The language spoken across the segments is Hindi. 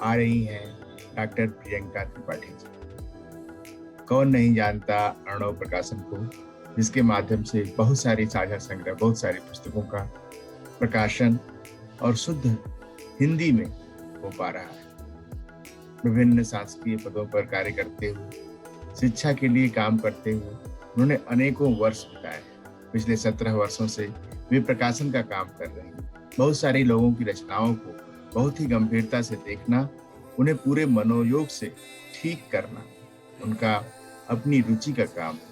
आ रही हैं डॉक्टर प्रियंका त्रिपाठी जी। कौन नहीं जानता अर्णव प्रकाशन को, जिसके माध्यम से बहुत सारी साझा संग्रह, बहुत सारी पुस्तकों का प्रकाशन और शुद्ध हिंदी में हो पा रहा है। विभिन्न शासकीय पदों पर कार्य करते हुए, शिक्षा के लिए काम करते हुए उन्होंने अनेकों वर्ष बिताए। पिछले 17 वर्षों से वे प्रकाशन का काम कर रहे हैं। बहुत सारे लोगों की रचनाओं को बहुत ही गंभीरता से देखना, उन्हें पूरे मनोयोग से ठीक करना उनका अपनी रुचि का काम है।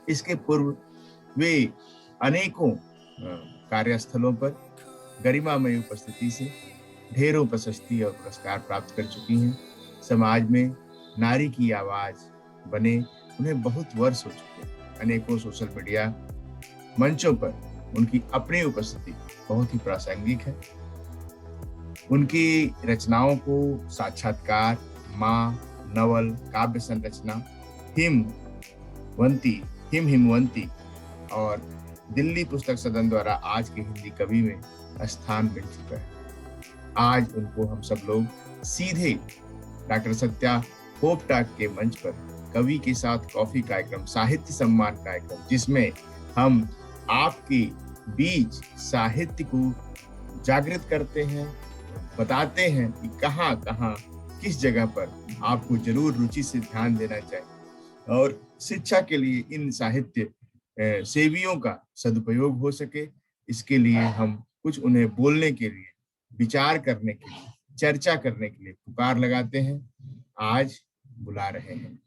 इसके पूर्व वे अनेकों कार्यस्थलों पर गरिमामय उपस्थिति से ढेरों प्रशस्ति और पुरस्कार प्राप्त कर चुकी हैं। समाज में नारी की आवाज बने उन्हें बहुत वर्ष हो चुके हैं। अनेकों सोशल मीडिया मंचों पर उनकी अपनी उपस्थिति बहुत ही प्रासंगिक है। उनकी रचनाओं को साक्षात्कार, माँ, नवल, काव्य संरचना, हिम हिमवंती और दिल्ली पुस्तक सदन द्वारा आज के हिंदी कवि में स्थान मिल चुका है। आज उनको हम सब लोग सीधे डॉक्टर सत्या होप टॉक के मंच पर कवि के साथ कॉफी कार्यक्रम, साहित्य सम्मान कार्यक्रम, जिसमें हम आपके बीच साहित्य को जागृत करते हैं, बताते हैं कि कहाँ कहाँ किस जगह पर आपको जरूर रुचि से ध्यान देना चाहिए और शिक्षा के लिए इन साहित्य सेवियों का सदुपयोग हो सके। इसके लिए हम कुछ उन्हें बोलने के लिए, विचार करने के लिए, चर्चा करने के लिए पुकार लगाते हैं, आज बुला रहे हैं।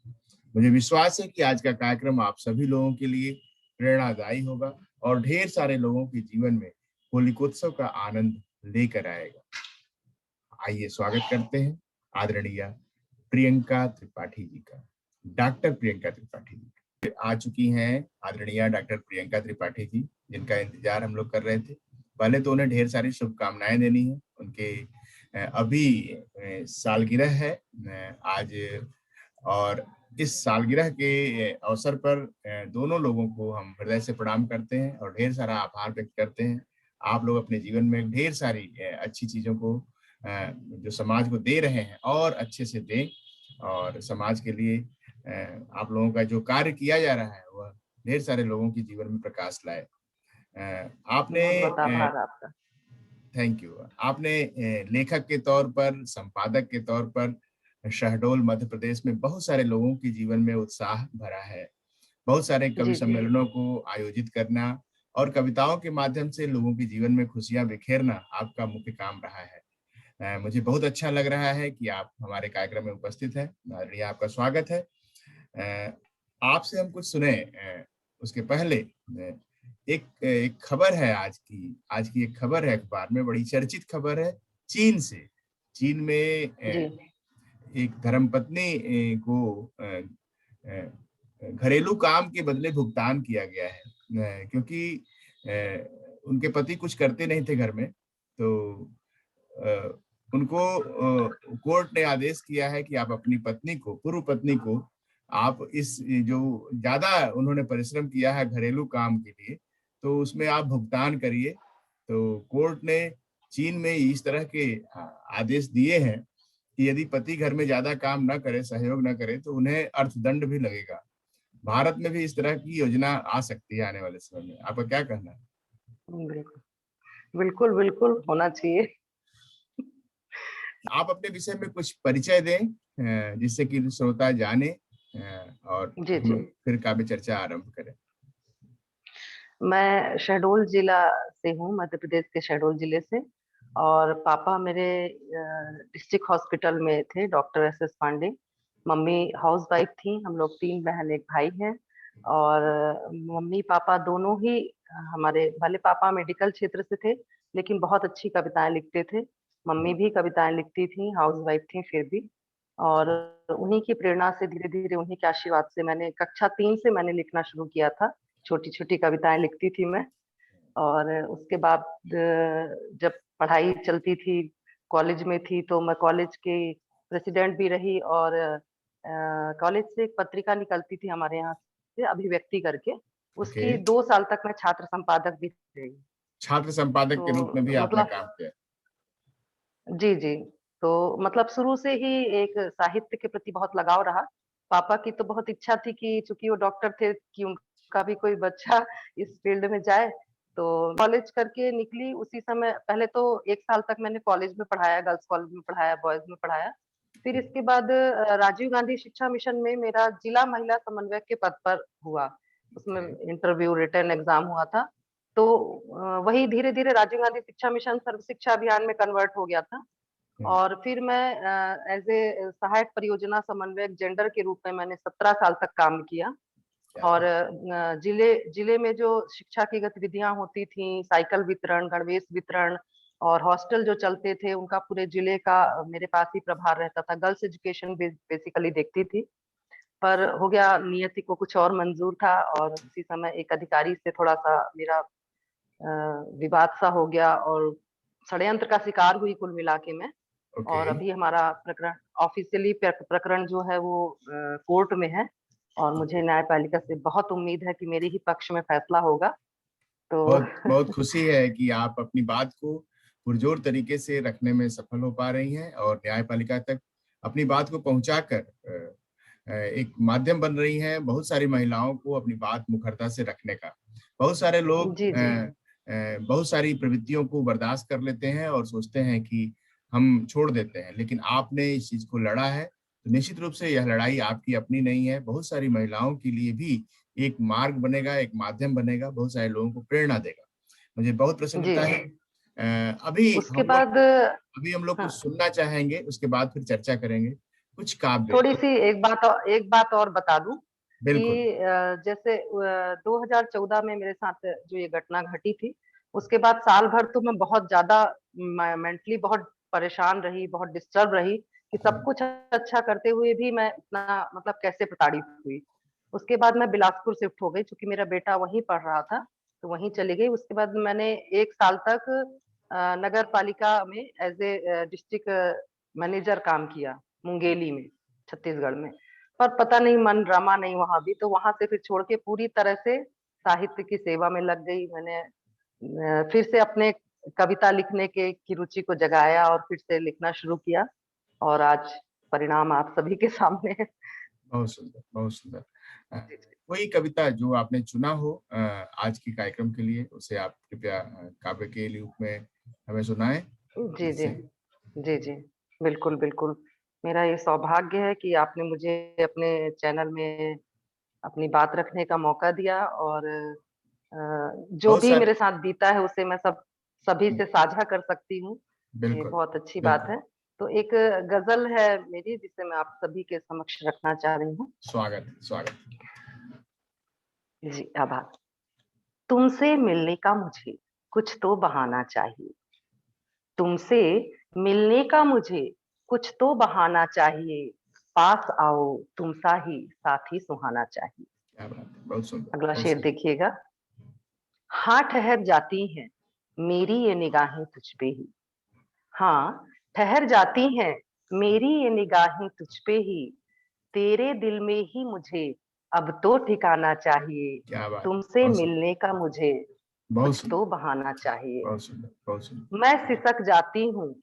मुझे विश्वास है कि आज का कार्यक्रम आप सभी लोगों के लिए प्रेरणादायी होगा और ढेर सारे लोगों के जीवन में होलिकोत्सव का आनंद लेकर आएगा। आइए स्वागत करते हैं आदरणीय प्रियंका त्रिपाठी जी का। डॉक्टर प्रियंका त्रिपाठी जी आ चुकी हैं। आदरणीय डॉक्टर प्रियंका त्रिपाठी जी, जिनका इंतजार हम लोग कर रहे थे। पहले तो उन्हें ढेर सारी शुभकामनाएं देनी है। उनके अभी सालगिरह है आज, और इस सालगिरह के अवसर पर दोनों लोगों को हम हृदय से प्रणाम करते हैं और ढेर सारा आभार व्यक्त करते हैं। आप लोग अपने जीवन में ढेर सारी अच्छी चीजों को जो समाज को दे रहे हैं और अच्छे से दें, और समाज के लिए आप लोगों का जो कार्य किया जा रहा है वह ढेर सारे लोगों के जीवन में प्रकाश लाए। आपने बहुत आभार आपका। Thank you. आपने लेखक के तौर पर, संपादक के तौर पर शहडोल मध्य प्रदेश में बहुत सारे लोगों के जीवन में उत्साह भरा है। बहुत सारे कवि सम्मेलनों को आयोजित करना और कविताओं के माध्यम से लोगों के जीवन में खुशियां बिखेरना आपका मुख्य काम रहा है। मुझे बहुत अच्छा लग रहा है कि आप हमारे कार्यक्रम में उपस्थित हैं। आदरणीय, आपका स्वागत है। आपसे हम कुछ सुने उसके पहले एक खबर है आज की एक खबर है अखबार में, बड़ी चर्चित खबर है चीन से। चीन में एक धर्मपत्नी को घरेलू काम के बदले भुगतान किया गया है, क्योंकि उनके पति कुछ करते नहीं थे घर में, तो उनको कोर्ट ने आदेश किया है कि आप अपनी पत्नी को, पूर्व पत्नी को, आप इस जो ज्यादा उन्होंने परिश्रम किया है घरेलू काम के लिए, तो उसमें आप भुगतान करिए। तो कोर्ट ने चीन में इस तरह के आदेश दिए हैं कि यदि पति घर में ज्यादा काम ना करे, सहयोग ना करे, तो उन्हें अर्थदंड भी लगेगा। भारत में भी इस तरह की योजना आ सकती है आने वाले समय में। आपका क्या कहना है? बिल्कुल बिल्कुल होना चाहिए। आप अपने विषय में कुछ परिचय दें जिससे कि श्रोता जाने, और हम फिर काव्य चर्चा आरंभ करें। मैं शहडोल जिला से हूँ, मध्य प्रदेश के शहडोल जिले से, और पापा मेरे डिस्ट्रिक्ट हॉस्पिटल में थे, doctor S Pandey. Mummy housewife थी। हम लोग 3 बहन एक भाई हैं, और मम्मी पापा दोनों ही हमारे, भले पापा मेडिकल क्षेत्र से थे लेकिन बहुत अच्छी कविताएं लिखते थे। मम्मी भी कविताएं लिखती थी, हाउस वाइफ थी फिर भी। और उन्हीं की प्रेरणा से, धीरे धीरे उन्हीं के आशीर्वाद से मैंने कक्षा 3 से मैंने लिखना शुरू किया था। छोटी छोटी कविताएं लिखती थी मैं। और उसके बाद जब पढ़ाई चलती थी, कॉलेज में थी, तो मैं कॉलेज के प्रेसिडेंट भी रही, और कॉलेज से एक पत्रिका निकलती थी हमारे यहाँ से, अभिव्यक्ति करके, उसकी 2 साल तक मैं छात्र संपादक भी रही। छात्र संपादक के रूप में भी आपने काम किया? जी जी। तो मतलब शुरू से ही एक साहित्य के प्रति बहुत लगाव रहा। पापा की तो बहुत इच्छा थी कि चूंकि वो डॉक्टर थे कि उनका भी कोई बच्चा इस फील्ड में जाए। तो कॉलेज करके निकली उसी समय, पहले तो 1 साल तक मैंने कॉलेज में पढ़ाया, गर्ल्स कॉलेज में पढ़ाया, बॉयज में पढ़ाया। फिर इसके बाद राजीव गांधी शिक्षा मिशन में मेरा जिला महिला समन्वयक के पद पर हुआ। उसमें इंटरव्यू, रिटर्न एग्जाम हुआ था। तो वही धीरे धीरे राजीव गांधी शिक्षा मिशन सर्व शिक्षा अभियान में कन्वर्ट हो गया था। और फिर मैं एज ए सहायक परियोजना समन्वयक जेंडर के रूप में मैंने 17 साल तक काम किया। और जिले जिले में जो शिक्षा की गतिविधियां होती थी, साइकिल वितरण, गणवेश वितरण और हॉस्टल जो चलते थे, उनका पूरे जिले का मेरे पास ही प्रभार रहता था। गर्ल्स एजुकेशन बेसिकली देखती थी। पर हो गया, नियति को कुछ और मंजूर था और उसी समय एक अधिकारी से थोड़ा सा मेरा विवाद सा हो गया और षड्यंत्र का शिकार हुई कुल मिला के मैं। ओके। और अभी हमारा प्रकरण ऑफिशियली प्रकरण जो है वो कोर्ट में है। और मुझे न्यायपालिका से बहुत उम्मीद है कि मेरे ही पक्ष में फैसला होगा। तो बहुत बहुत खुशी है कि आप अपनी बात को पुरजोर तरीके से रखने में सफल हो पा रही हैं और न्यायपालिका तक अपनी बात को पहुंचाकर एक माध्यम बन रही हैं बहुत सारी महिलाओं को अपनी बात मुखरता से रखने का। बहुत सारे लोग जी जी बहुत सारी प्रवृत्तियों को बर्दाश्त कर लेते हैं और सोचते हैं कि हम छोड़ देते हैं, लेकिन आपने इस चीज को लड़ा है, तो निश्चित रूप से यह लड़ाई आपकी अपनी नहीं है, बहुत सारी महिलाओं के लिए भी एक मार्ग बनेगा, एक माध्यम बनेगा, बहुत सारे लोगों को प्रेरणा देगा। मुझे बहुत जी प्रसन्नता है। जी। उसके हम लोग बाद अभी हम लोग कुछ हाँ, सुनना चाहेंगे, उसके बाद फिर चर्चा करेंगे। कुछ काव्य थोड़ी सी एक बात और बता दूं बिल्कुल। कि जैसे 2014 में मेरे साथ जो ये घटना घटी थी, उसके बाद साल भर तो मैं बहुत ज्यादा मेंटली बहुत परेशान रही, बहुत डिस्टर्ब रही कि सब कुछ अच्छा करते हुए भी मैं इतना मतलब कैसे प्रताड़ित हुई। उसके बाद मैं बिलासपुर शिफ्ट हो गई, क्योंकि मेरा बेटा वहीं पढ़ रहा था, तो वहीं चली गई। उसके बाद मैंने 1 साल तक नगर पालिका में एज ए डिस्ट्रिक्ट मैनेजर काम किया, मुंगेली में, छत्तीसगढ़ में। पर पता नहीं मन रमा नहीं वहां भी, तो वहां से फिर छोड़ के पूरी तरह से साहित्य की सेवा में लग गई। मैंने फिर से अपने कविता लिखने के की रुचि को जगाया और फिर से लिखना शुरू किया। और आज परिणाम आप सभी के सामने है। बहुत सुंदर, बहुत सुंदर। अ, जी जी कोई कविता जो आपने चुना हो आज के कार्यक्रम के लिए, उसे आप कृपया काव्य के रूप में हमें सुनाएं, जी जी जिससे जी जी, बिल्कुल बिल्कुल। मेरा ये सौभाग्य है कि आपने मुझे अपने चैनल में अपनी बात रखने का मौका दिया। और जो बहुत भी सारे मेरे साथ बीता है उसे मैं सभी से साझा कर सकती हूँ। ये बिल्कुल, बहुत अच्छी बात बिल्कुल। है। तो एक गजल है मेरी, जिसे मैं आप सभी के समक्ष रखना चाह रही हूँ। स्वागत, स्वागत। जी, आभार। तुमसे मिलने का मुझे कुछ तो बहाना चाहिए। तुमसे मिलने का मुझे कुछ तो बहाना चाहिए। पास आओ, तुम सा ही साथी सुहाना चाहिए। क्या बात है, बहुत सुंदर, अगला बहुत शेर सुंदर। देखिएगा। हाँ ठहर जाती हैं मेरी ये निगाहें तुझ पे ही। हाँ ठहर जाती हैं मेरी ये निगाहें तुझ पे ही। तेरे दिल में ही मुझे अब तो ठिकाना चाहिए। क्या बात है, तुमसे बहुत सुंदर, मिलने का मुझे बहुत कुछ सुंदर, तो बहाना चाहिए। बहुत सुंदर, बहुत सुंदर। मैं सिसक जाती हूँ,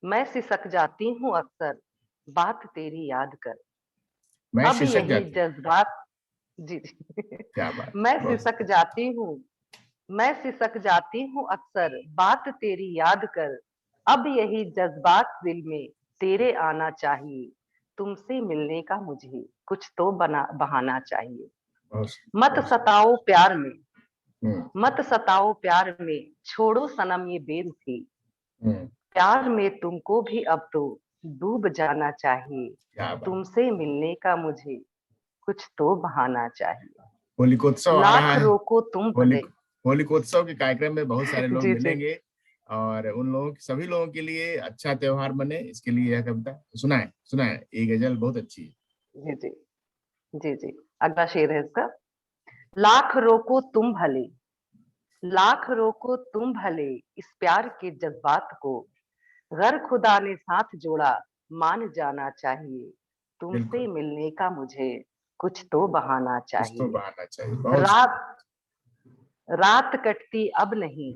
मैं सिसक जाती हूँ अक्सर बात तेरी याद कर। मैं अब शीर्षक यही जाती हूँ। जज्बात, जी जी क्या बात है, मैं बहुत सिसक जाती हूँ, मैं सिसक जाती हूँ अक्सर बात तेरी याद कर। अब यही जज्बात दिल में तेरे आना चाहिए। तुमसे मिलने का मुझे कुछ तो बहाना चाहिए। बहुत मत बहुत सुंदर। सताओ प्यार में, हम्म, मत सताओ प्यार में, छोड़ो सनम ये बेरुखी। हम्म। प्यार में तुमको भी अब तो डूब जाना चाहिए। क्या बात। तुमसे मिलने का मुझे कुछ तो बहाना चाहिए। होलिकोत्सव आ रहा लाख है। रोको तुम होली भले। होलिकोत्सव के कार्यक्रम में बहुत सारे लोग जी जी मिलेंगे और उन लोगों सभी लोगों के लिए अच्छा त्योहार बने, इसके लिए यह कविता सुनाए, सुनाए, ये गजल बहुत अच्छी है। जी जी जी जी। अगला शेर है इसका। लाख रोको तुम भले, लाख रोको तुम भले इस प्यार के जज्बात को। गर खुदा ने साथ जोड़ा मान जाना चाहिए। तुमसे बिल्कुल। मिलने का मुझे कुछ तो बहाना कुछ तो चाहिए। बहाना चाहिए, बहुत रात रात कटती अब नहीं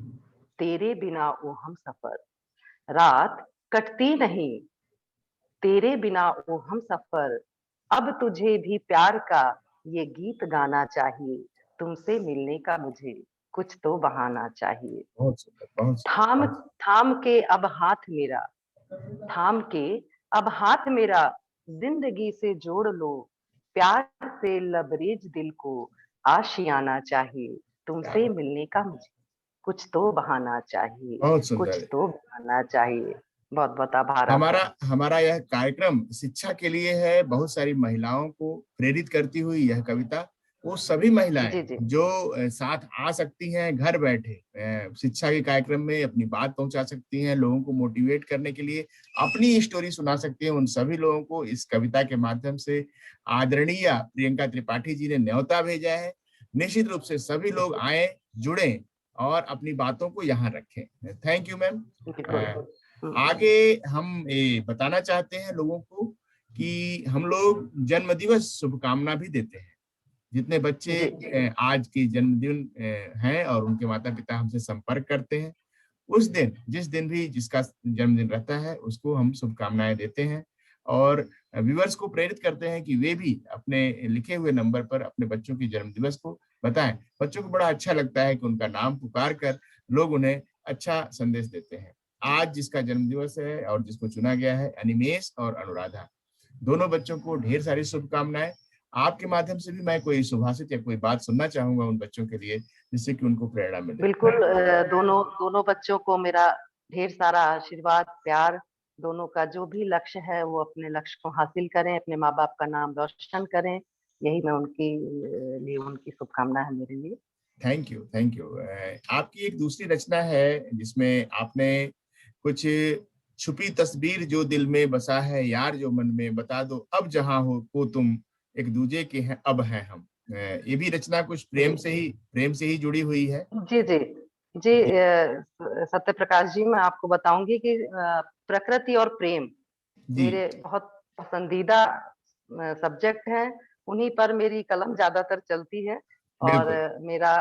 तेरे बिना ओ हम सफर। रात कटती नहीं तेरे बिना ओ हम सफर, अब तुझे भी प्यार का ये गीत गाना चाहिए, तुमसे मिलने का मुझे कुछ तो बहाना चाहिए। बहुत सुंदर, बहुत सुंदर, थाम बहुत थाम के अब हाथ मेरा, थाम के अब हाथ मेरा, जिंदगी से जोड़ लो, प्यार से लबरेज दिल को आशियाना चाहिए, क्या तुमसे बात, मिलने का मुझे कुछ तो बहाना चाहिए, बहुत कुछ सुंदर। तो बहाना चाहिए। बहुत बहुत आभार हमारा आपका। हमारा यह कार्यक्रम शिक्षा के लिए है। बहुत सारी महिलाओं को प्रेरित करती हुई यह कविता, वो सभी महिलाएं जी जी जो साथ आ सकती हैं, घर बैठे शिक्षा के कार्यक्रम में अपनी बात पहुंचा सकती हैं, लोगों को मोटिवेट करने के लिए अपनी स्टोरी सुना सकती हैं, उन सभी लोगों को इस कविता के माध्यम से आदरणीय प्रियंका त्रिपाठी जी ने न्योता भेजा है। निश्चित रूप से सभी लोग आए, जुड़े और अपनी बातों को यहाँ रखें। Thank you ma'am. बिल्कुल। आगे हम ये बताना चाहते हैं लोगों को कि हम लोग जन्म दिवस शुभकामना भी देते हैं। जितने बच्चे जी आज की जन्मदिन हैं और उनके माता पिता हमसे संपर्क करते हैं, उस दिन जिस दिन भी जिसका जन्मदिन रहता है उसको हम शुभकामनाएं देते हैं और व्यूअर्स को प्रेरित करते हैं कि वे भी अपने लिखे हुए नंबर पर अपने बच्चों की जन्म दिवस को बताएं। बच्चों को बड़ा अच्छा लगता है कि उनका नाम पुकार कर लोग उन्हें अच्छा संदेश देते हैं। आज जिसका जन्म दिवस है और जिसको चुना गया है, अनिमेश और अनुराधा, दोनों बच्चों को ढेर सारी शुभकामनाएं। आपके माध्यम से भी मैं कोई सुभाषित या कोई बात सुनना चाहूंगा उन बच्चों के लिए, जिससे कि उनको प्रेरणा मिले। बिल्कुल। दोनों दोनों बच्चों को मेरा ढेर सारा आशीर्वाद, प्यार। दोनों का जो भी लक्ष्य है वो अपने लक्ष्य को हासिल करें, अपने माँ बाप का नाम रोशन करें, यही मैं उनकी लिए उनकी शुभकामना है मेरे लिए। Thank you, thank you. आपकी एक दूसरी रचना है जिसमें आपने कुछ छुपी तस्वीर जो दिल में बसा है, यार जो मन में, बता दो अब जहां हो को तुम, एक दूजे के हैं अब हैं हम। ये भी रचना कुछ जी प्रेम से ही जुड़ी हुई है। जी जी जी। जी सत्य प्रकाश जी, मैं आपको बताऊंगी कि प्रकृति और प्रेम जी। मेरे बहुत पसंदीदा सब्जेक्ट हैं। उन्हीं पर मेरी कलम ज्यादातर चलती है। और बिल्कुल। मेरा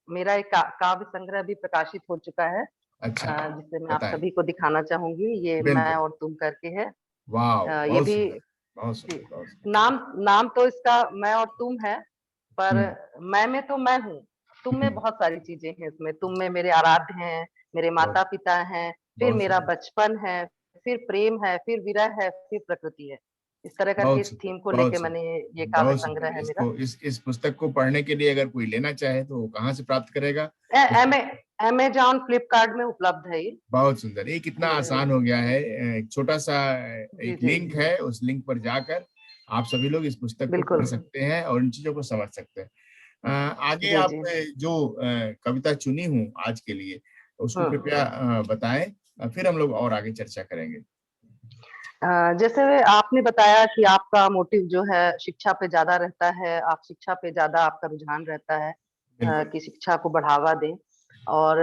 मेरा एक काव्य संग्रह भी प्रकाशित हो चुका है, अच्छा, जिसे मैं आप बताएं। सभी को दिखाना चाहूंगी। ये मैं बिल्कुल। और तुम करके है। वाह, ये बहुत भी सुंदर, बहुत जी, सुंदर, बहुत सुंदर। नाम नाम तो इसका मैं और तुम है, पर हम्म। मैं में तो मैं हूँ, तुम में हम्म। बहुत सारी चीजें हैं। इसमें तुम में मेरे आराध्य हैं, मेरे बहुत माता पिता हैं, फिर बहुत मेरा सुंदर, बचपन है, फिर प्रेम है, फिर विरह है, फिर प्रकृति है। इस तरह करके बहुत इस सुंदर, थीम को बहुत लेके मैंने, सुंदर, ये काव्य बहुत सुंदर। संग्रह है मेरा। इसको इस पुस्तक को पढ़ने के लिए अगर कोई लेना चाहे तो वो कहाँ से प्राप्त करेगा? इस अमेजॉन फ्लिपकार्ट में उपलब्ध है ये। बहुत सुंदर, ये कितना आसान हो जी गया है। एक छोटा सा जी एक जी। लिंक है, उस लिंक पर जाकर आप सभी लोग इस पुस्तक को पढ़ बिल्कुल। सकते हैं और इन चीजों को समझ सकते हैं। आगे जी आप जी। जो कविता चुनी हूँ आज के लिए उसको हम्म। कृपया बताएं, फिर हम लोग और आगे चर्चा करेंगे। जैसे आपने बताया कि आपका मोटिव जो है शिक्षा पे ज्यादा रहता है, आप शिक्षा पे ज्यादा आपका रुझान रहता है, बिल्कुल। कि शिक्षा को बढ़ावा दें। और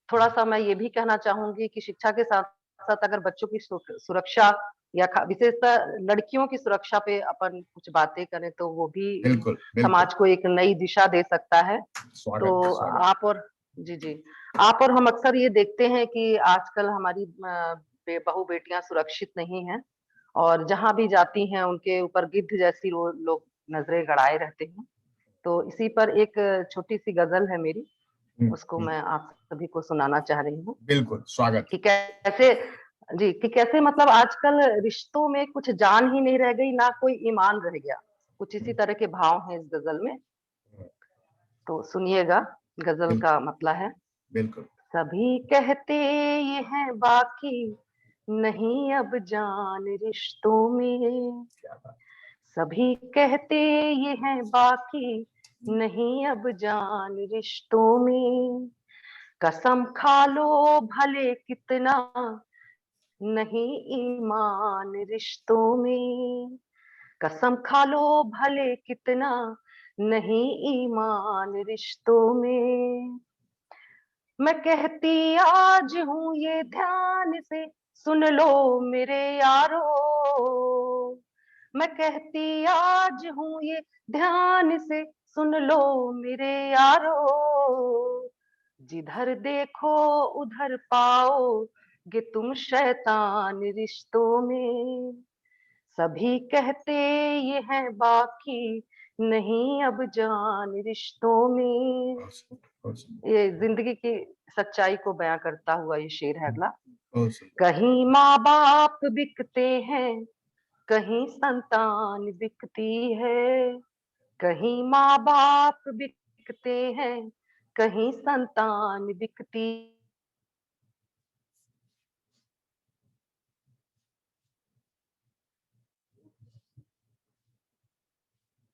थोड़ा सा मैं ये भी कहना चाहूंगी कि शिक्षा के साथ साथ अगर बच्चों की सुरक्षा या विशेषतः लड़कियों की सुरक्षा पे अपन कुछ बातें करें तो वो भी बिल्कुल। बिल्कुल। समाज को एक नई दिशा दे सकता है। तो स्वागत है, स्वागत। आप और जी जी, आप और हम अक्सर ये देखते हैं कि आजकल हमारी बहू बेटियां सुरक्षित नहीं हैं, और जहां भी जाती हैं उनके ऊपर गिद्ध जैसी लोग नजरें गड़ाए रहते हैं। तो इसी पर एक छोटी सी गजल है मेरी, उसको हम्म। मैं आप सभी को सुनाना चाह रही हूँ। बिल्कुल, स्वागत कि कैसे, जी, कि कैसे मतलब आजकल रिश्तों में कुछ जान ही नहीं रह गई, ना कोई ईमान रह गया। कुछ है। इसी तरह के भाव हैं इस गजल में। तो सुनिएगा, गजल बिल्कुल। का मतलब है। बिल्कुल। सभी कहते ये हैं बाकी, नहीं अब जान रिश्तों में। क्या बात। सभी कहते ये हैं बाकी, नहीं अब जान रिश्तों में। कसम खा लो भले कितना, नहीं ईमान रिश्तों में। कसम खा लो भले कितना, नहीं ईमान रिश्तों में। मैं कहती आज हूं ये ध्यान से, सुन लो मेरे यारो। मैं कहती आज हूं ये ध्यान से, सुन लो मेरे यारो। जिधर देखो उधर पाओ गे तुम शैतान रिश्तों में। सभी कहते ये है बाकी, नहीं अब जान रिश्तों में। बहुत सुंदर, बहुत सुंदर, ये जिंदगी की सच्चाई को बयां करता हुआ ये शेर है अगला। बहुत सुंदर। कहीं माँ बाप बिकते हैं, कहीं संतान बिकती है। कहीं माँ बाप बिकते हैं, कहीं संतान बिकती।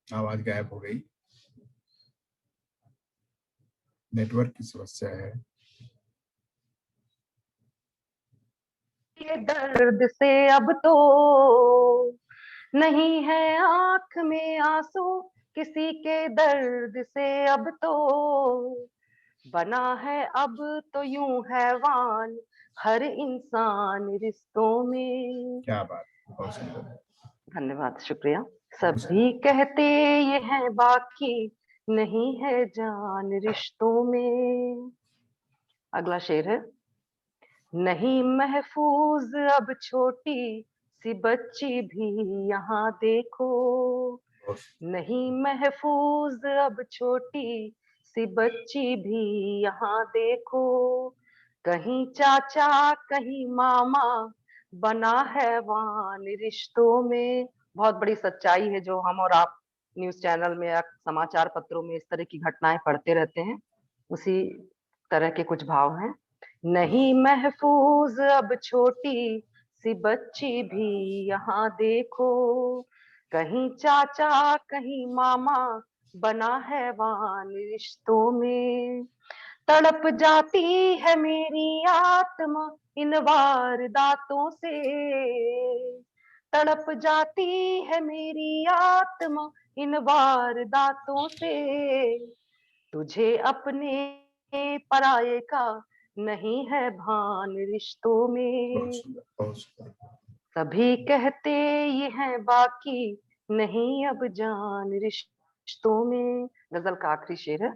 आवाज गायब हो गई, नेटवर्क की समस्या है। ये दर्द से अब तो नहीं है आंख में आंसू, किसी के दर्द से अब तो बना है अब तो यूं हैवान हर इंसान रिश्तों में। क्या बात, बहुत सुंदर। धन्यवाद, शुक्रिया। बहुत सुंदर। सभी कहते ये है बाकी, नहीं है जान रिश्तों में। अगला शेर है। नहीं महफूज अब छोटी सी बच्ची भी यहाँ देखो। बहुत नहीं महफूज अब छोटी सी बच्ची भी यहाँ देखो। कहीं चाचा कहीं मामा, बना है वान रिश्तों में। बहुत बड़ी सच्चाई है जो हम और आप न्यूज चैनल में या समाचार पत्रों में इस तरह की घटनाएं पढ़ते रहते हैं, उसी तरह के कुछ भाव हैं। नहीं महफूज अब छोटी सी बच्ची भी यहाँ देखो। कहीं चाचा कहीं मामा, बना है वान रिश्तों में। तड़प जाती है मेरी आत्मा इन वारदातों से। तड़प जाती है मेरी आत्मा इन वारदातों से। तुझे अपने पराये का नहीं है भान रिश्तों में। सुंदर, बहुत सुंदर। सभी कहते ये है बाकी, नहीं अब जान रिश्तों में। गजल का आखिरी शेर है।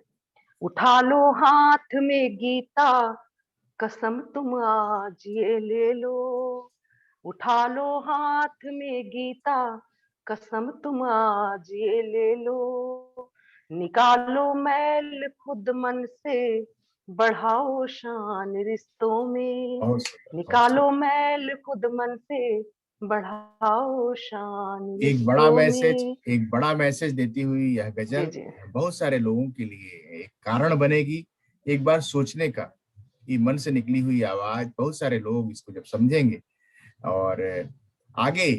उठा लो हाथ में गीता, कसम तुम आज ये ले लो। उठा लो हाथ में गीता, कसम तुम आज ये ले लो। निकालो मैल खुद मन से, बढ़ाओ शान रिश्तों में। बहुत सुंदर, बहुत सुंदर। निकालो मैल खुद मन से, बढ़ाओ शान एक बड़ा रिश्तों मैसेज, में। एक बड़ा मैसेज देती हुई यह जी गजल जी बहुत सारे लोगों के लिए एक कारण बनेगी, एक बार सोचने का। ये मन से निकली हुई आवाज, बहुत सारे लोग इसको जब समझेंगे और आगे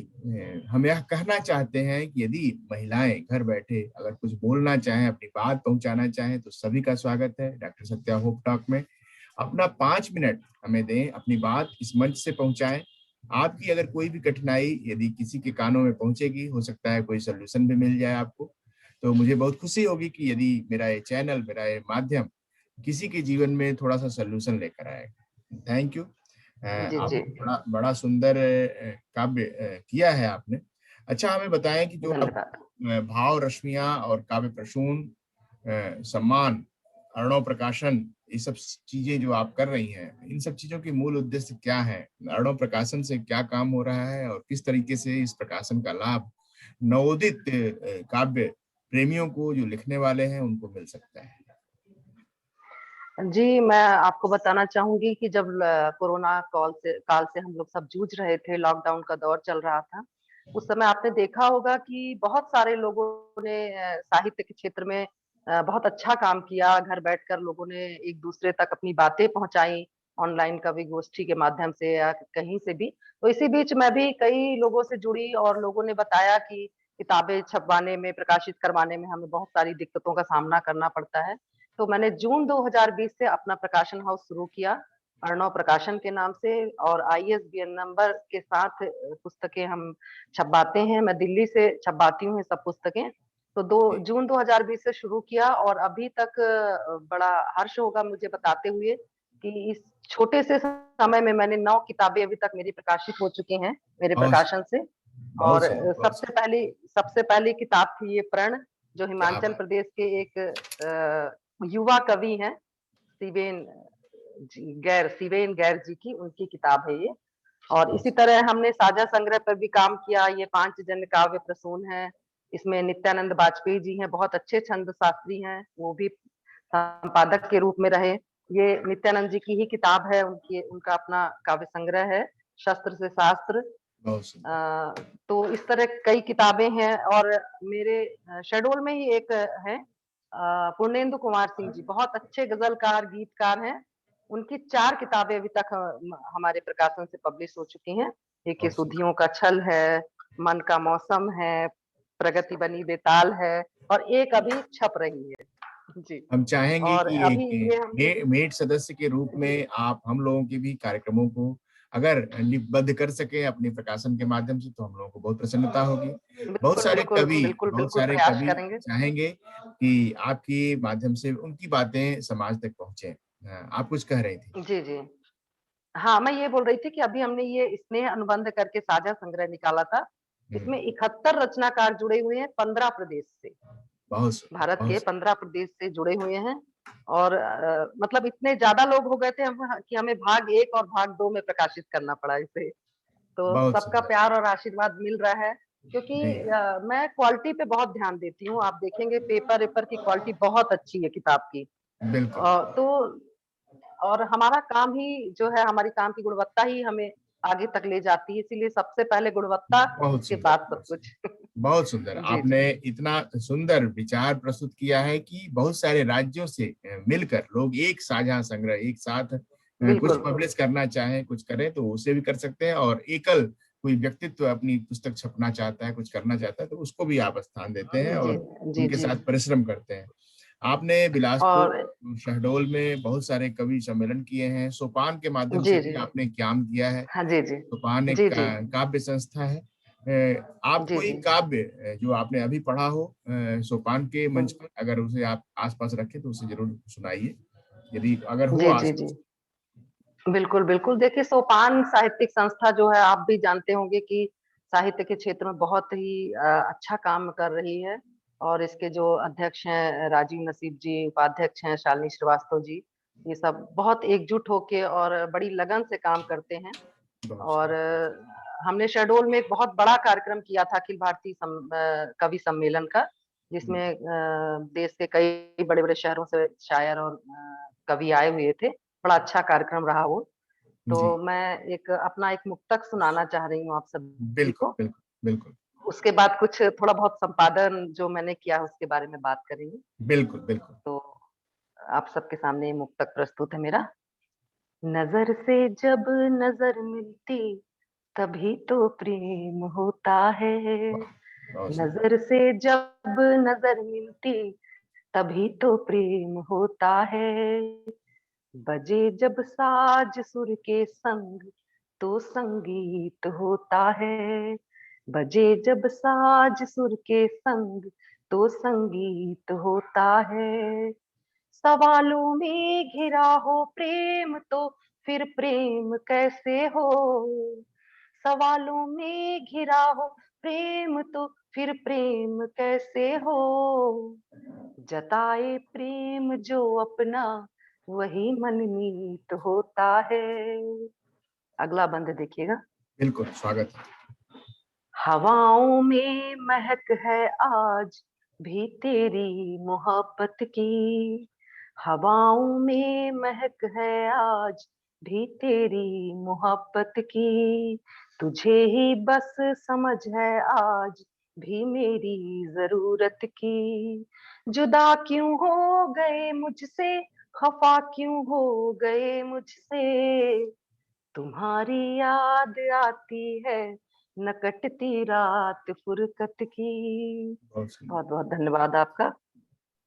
हम यह कहना चाहते हैं कि यदि महिलाएं घर बैठे अगर कुछ बोलना चाहें, अपनी बात पहुंचाना चाहें, तो सभी का स्वागत है डॉक्टर सत्या होप टॉक में। अपना 5 मिनट हमें दें, अपनी बात इस मंच से पहुंचाएं। आपकी अगर कोई भी कठिनाई यदि किसी के कानों में पहुंचेगी, हो सकता है कोई सोल्यूशन भी मिल जाए आपको। तो मुझे बहुत खुशी होगी कि यदि मेरा ये चैनल, मेरा ये माध्यम किसी के जीवन में थोड़ा सा सोल्यूशन लेकर आएगा। Thank you. जी आप जी। बड़ा बड़ा सुंदर काव्य किया है आपने। अच्छा, हमें बताएं कि जो आप धन्यवाद। भाव रश्मियां और काव्य प्रसून, सम्मान, अर्णव प्रकाशन, ये सब चीजें जो आप कर रही हैं, इन सब चीजों की मूल उद्देश्य क्या है? अर्णव प्रकाशन से क्या काम हो रहा है और किस तरीके से इस प्रकाशन का लाभ नवोदित काव्य प्रेमियों को, जो लिखने वाले हैं, उनको मिल सकता है? जी, मैं आपको बताना चाहूंगी कि जब कोरोना काल से हम लोग सब जूझ रहे थे, लॉकडाउन का दौर चल रहा था, उस समय आपने देखा होगा कि बहुत सारे लोगों ने साहित्य के क्षेत्र में बहुत अच्छा काम किया। घर बैठकर लोगों ने एक दूसरे तक अपनी बातें पहुंचाई, ऑनलाइन कवि गोष्ठी के माध्यम से या कहीं से भी। तो इसी बीच मैं भी कई लोगों से जुड़ी और लोगों ने बताया कि किताबें छपवाने में, प्रकाशित करवाने में हमें बहुत सारी दिक्कतों का सामना करना पड़ता है। तो मैंने जून 2020 से अपना प्रकाशन हाउस शुरू किया, अर्णव प्रकाशन के नाम से, और ISBN नंबर के साथ पुस्तकें हम छपवाते हैं। मैं दिल्ली से छपवाती हूँ ये सब पुस्तकें। तो जून 2020 से शुरू किया और अभी तक बड़ा हर्ष होगा मुझे बताते हुए कि इस छोटे से समय में मैंने 9 किताबें अभी तक मेरी प्रकाशित हो चुकी हैं मेरे बहुत प्रकाशन से। बहुत और सुंदर, बहुत सुंदर। सबसे पहली किताब थी ये प्रण, जो क्या हिमाचल बात। प्रदेश के एक युवा कवि हैं, शिवेन जी, गैर सिवेन गैर जी की उनकी किताब है ये। और इसी तरह हमने साझा संग्रह पर भी काम किया। ये 5 जन काव्य प्रसून है। इसमें नित्यानंद बाजपेयी जी हैं, बहुत अच्छे छंद शास्त्री हैं, वो भी संपादक के रूप में रहे। ये नित्यानंद जी की ही किताब है, उनकी उनका अपना काव्य संग्रह है, शस्त्र से शास्त्र। बहुत सुंदर। अ, तो इस तरह कई किताबें हैं। और मेरे शहडोल में ही एक है, पूर्णेंदु कुमार सिंह जी, बहुत अच्छे गजलकार गीतकार हैं। उनकी 4 किताबें अभी तक हमारे प्रकाशन से पब्लिश हो चुकी हैं। एक ये बहुत सुंदर। सुधियों का छल है, मन का मौसम है, प्रगति बनी बेताल है, और एक अभी छप रही है। जी। हम चाहेंगे और कि अभी ये हमने एक मेट सदस्य के रूप में आप हम लोगों के भी कार्यक्रमों को अगर लिपिबद्ध कर सके अपने प्रकाशन के माध्यम से, तो हम लोगों को बहुत प्रसन्नता होगी। बिल्कुल, बिल्कुल, बिल्कुल, बहुत बिल्कुल सारे प्रयास कवि करेंगे। चाहेंगे कि आपके माध्यम से उनकी बातें समाज तक पहुंचे। आप कुछ कह रही थी। जी, जी। हाँ, मैं ये बोल रही थी कि अभी हमने ये स्नेह अनुबंध करके साझा संग्रह निकाला था। इसमें हम्म, 71 रचनाकार जुड़े हुए हैं 15 प्रदेश से। बहुत सुंदर, भारत बहुत के 15 प्रदेश से जुड़े हुए हैं। और मतलब इतने ज्यादा लोग हो गए थे हम कि हमें भाग 1 और भाग 2 में प्रकाशित करना पड़ा इसे। तो बहुत सबका सुंदर। प्यार और आशीर्वाद मिल रहा है, क्योंकि जी, मैं क्वालिटी पे बहुत ध्यान देती हूँ। आप देखेंगे पेपर वेपर की क्वालिटी बहुत अच्छी है किताब की। बिल्कुल। तो और हमारा काम ही जो है, हमारी काम की गुणवत्ता ही हमें आगे तक ले जाती है, इसीलिए सबसे पहले गुणवत्ता, बहुत उसके सुंदर, बाद सब बहुत कुछ। सुंदर। बहुत सुंदर। जी, आपने जी। इतना सुंदर विचार प्रस्तुत किया है कि बहुत सारे राज्यों से मिलकर लोग एक साझा संग्रह एक साथ कुछ बिल्कुल। पब्लिश करना चाहें, कुछ करें तो उसे भी कर सकते हैं। और एकल कोई व्यक्तित्व अपनी पुस्तक छपना चाहता है, कुछ करना चाहता है, तो उसको भी आप स्थान देते हैं जी, और जी, उनके जी। साथ परिश्रम करते हैं। आपने बिलासपुर, और शहडोल में बहुत सारे कवि सम्मेलन किए हैं। सोपान के माध्यम से जी, भी जी। आपने काम किया है। हाँ, जी, जी। सोपान एक जी, जी। काव्य संस्था है। आप जी, कोई जी। काव्य जो आपने अभी पढ़ा हो सोपान के हुँ। मंच पर, अगर उसे आप आसपास रखें तो उसे जरूर सुनाइए, यदि अगर हो जी, जी, जी। आसपास। बिल्कुल, बिल्कुल। देखिए, सोपान साहित्यिक संस्था जो है, आप भी जानते होंगे कि साहित्य के क्षेत्र में बहुत ही अच्छा काम कर रही है। और इसके जो अध्यक्ष हैं राजीव नसीब जी, उपाध्यक्ष हैं शालिनी श्रीवास्तव जी, ये सब बहुत एकजुट होके और बड़ी लगन से काम करते हैं। बहुत और सुंदर। हमने शहडोल में एक बहुत बड़ा कार्यक्रम किया था, अखिल भारतीय कवि सम्मेलन का, जिसमें हम्म, देश के कई बड़े-बड़े शहरों से शायर और कवि आए हुए थे। बड़ा अच्छा कार्यक्रम रहा वो। जी, तो मैं एक अपना एक मुक्तक सुनाना चाह रही हूँ आप सभी बिल्कुल, को। बिल्कुल, बिल्कुल, उसके बाद कुछ थोड़ा बहुत संपादन जो मैंने किया है उसके बारे में बात करेंगे। बिल्कुल, बिल्कुल। तो आप सबके सामने ये मुक्तक प्रस्तुत है मेरा। नज़र से जब नज़र मिलती, तभी तो प्रेम होता है। वाह, बहुत सुंदर। नज़र से जब नज़र मिलती, तभी तो प्रेम होता है। बजे जब साज सुर के संग, तो संगीत होता है। बजे जब साज सुर के संग, तो संगीत होता है। सवालों में घिरा हो प्रेम, तो फिर प्रेम कैसे हो। सवालों में घिरा हो प्रेम, तो फिर प्रेम कैसे हो। जताए प्रेम जो अपना, वही मनमीत होता है। अगला बंद देखिएगा। बिल्कुल स्वागत है। हवाओं में महक है आज भी तेरी मोहब्बत की। हवाओं में महक है आज भी तेरी मोहब्बत की। तुझे ही बस समझ है आज भी मेरी जरूरत की। जुदा क्यों हो गए मुझसे, खफा क्यों हो गए मुझसे। तुम्हारी याद आती है, न कटती रात फुरकत की। बहुत सुंदर। बहुत बहुत धन्यवाद आपका।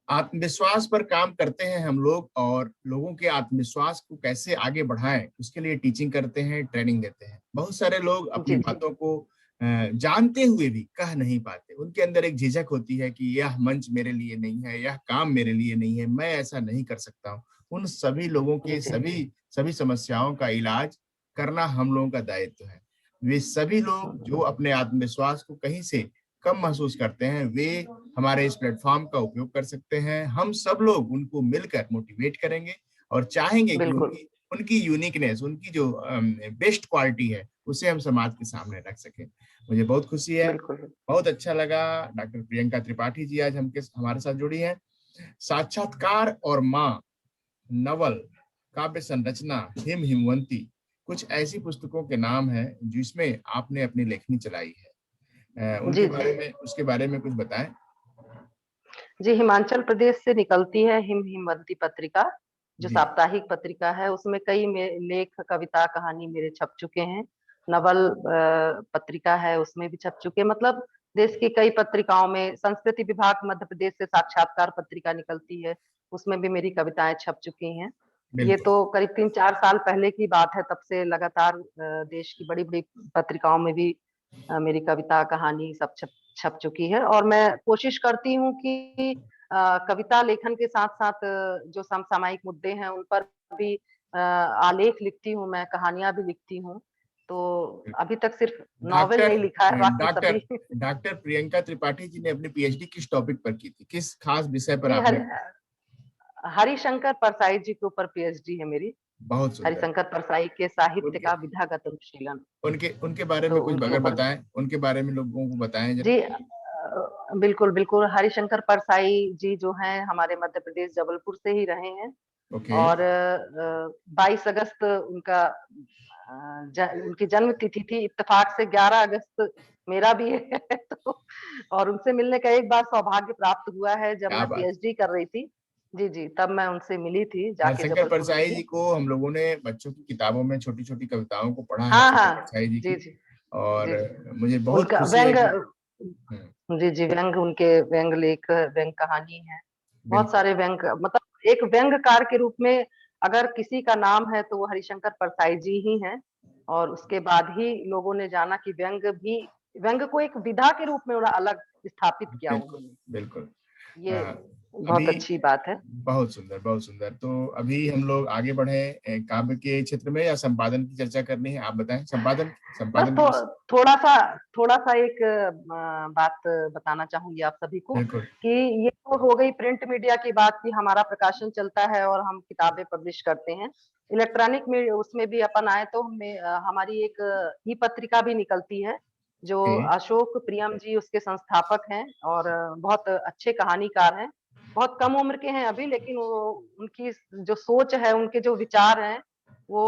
आत्मविश्वास पर काम करते हैं हम लोग, और लोगों के आत्मविश्वास को कैसे आगे बढ़ाएं उसके लिए टीचिंग करते हैं, ट्रेनिंग देते हैं। बहुत सारे लोग अपनी जी, जी। बातों को जानते हुए भी कह नहीं पाते। उनके अंदर एक झिझक होती है कि यह मंच मेरे लिए नहीं है, यह काम मेरे लिए नहीं है, मैं ऐसा नहीं कर सकता हूँ। उन सभी लोगों जी, के जी। सभी सभी समस्याओं का इलाज करना हम लोगों का दायित्व है। वे सभी लोग जो अपने आत्मविश्वास को कहीं से कम महसूस करते हैं, वे हमारे इस प्लेटफॉर्म का उपयोग कर सकते हैं। हम सब लोग उनको मिलकर मोटिवेट करेंगे और चाहेंगे कि बिल्कुल। उनकी यूनिकनेस, उनकी जो बेस्ट क्वालिटी है, उसे हम समाज के सामने रख सकें। मुझे बहुत खुशी है, बिल्कुल। बहुत अच्छा लगा। डॉक्टर प्रियंका त्रिपाठी जी आज हमारे साथ जुड़ी हैं। साक्षात्कार और माँ, नवल, काव्य संरचना, हिम हिमवंती, कुछ ऐसी पुस्तकों के नाम हैं जिसमें आपने अपनी लेखनी चलाई है। जी, उनके जी। बारे में, उसके बारे में कुछ बताएं। जी, हिमाचल प्रदेश से निकलती है हिम हिमवंती पत्रिका, जो जी। साप्ताहिक पत्रिका है। उसमें कई लेख, कविता, कहानी मेरे छप चुके हैं। नवल पत्रिका है, उसमें भी छप चुके हैं। मतलब देश की कई पत्रिकाओं में, संस्कृति विभाग मध्य प्रदेश से साक्षात्कार पत्रिका निकलती है, उसमें भी मेरी कविताएं छप चुकी हैं। ये बिल्कुल। तो करीब 3-4 साल पहले की बात है, तब से लगातार देश की बड़ी बड़ी पत्रिकाओं में भी मेरी कविता, कहानी सब छप छप चुकी है। और मैं कोशिश करती हूँ कि कविता लेखन के साथ साथ जो समसामयिक मुद्दे हैं उन पर भी आलेख लिखती हूँ, मैं कहानियां भी लिखती हूँ। तो अभी तक सिर्फ नॉवेल डॉक्टर नहीं लिखा है, बाकी डॉक्टर सभी। डॉक्टर प्रियंका त्रिपाठी जी ने अपनी पीएचडी किस टॉपिक पर की थी, किस खास विषय पर जी, आपने? हरिशंकर परसाई जी के ऊपर पीएचडी है मेरी। बहुत सुंदर। हरिशंकर परसाई के साहित्य उनके का विधागत अनुशीलन। उनके उनके बारे तो में कुछ उनके अगर ऊपर, बताएं, उनके बारे में लोगों को बताएं जरा। जी, बिल्कुल बिल्कुल। हरिशंकर परसाई जी जो हैं, हमारे मध्य प्रदेश जबलपुर से ही रहे हैं। ओके। और 22 अगस्त उनका उनकी जन्म तिथि थी। इत्तेफाक से 11 अगस्त मेरा भी है। तो और उनसे मिलने का एक बार सौभाग्य प्राप्त हुआ है, जब क्या मैं बात। पीएचडी कर रही थी। जी, जी, तब मैं उनसे मिली थी, जाके हरिशंकर जबलपुर परसाई मिली। जी को हम लोगों ने बच्चों की किताबों में छोटी छोटी कविताओं को पढ़ा है, हाँ, हरिशंकर हाँ। परसाई जी जी, की। जी। और जी, जी। मुझे बहुत उनका खुशी है व्यंग, कि हम्म, जी, जी, व्यंग, उनके व्यंग लेख, व्यंग कहानी है। बहुत बिल्कुल। सारे व्यंग, मतलब एक व्यंगकार के रूप में अगर किसी का नाम है तो वो हरिशंकर परसाई जी ही हैं। और उसके बाद ही लोगों ने जाना कि व्यंग को एक विधा के रूप में उन्हें अलग स्थापित किया बिल्कुल। उन्होंने। बिल्कुल। ये अ, बहुत अभी अच्छी बात है। बहुत सुंदर, बहुत सुंदर। तो अभी हम लोग आगे बढ़े काव्य के क्षेत्र में, या संपादन की चर्चा करनी है? आप बताएं। संपादन, बस संपादन की थोड़ा सा, एक बात बताना चाहूंगी आप सभी को, बिल्कुल। कि ये तो हो गई प्रिंट मीडिया की बात, कि हमारा प्रकाशन चलता है और हम किताबें पब्लिश करते हैं। इलेक्ट्रॉनिक में उसमें भी अपन आए तो हमारी एक ई पत्रिका भी निकलती है, जो ओके। अशोक प्रियम जी उसके संस्थापक हैं, और बहुत अच्छे कहानीकार हैं। बहुत कम उम्र के हैं अभी, लेकिन वो, उनकी जो सोच है, उनके जो विचार हैं, वो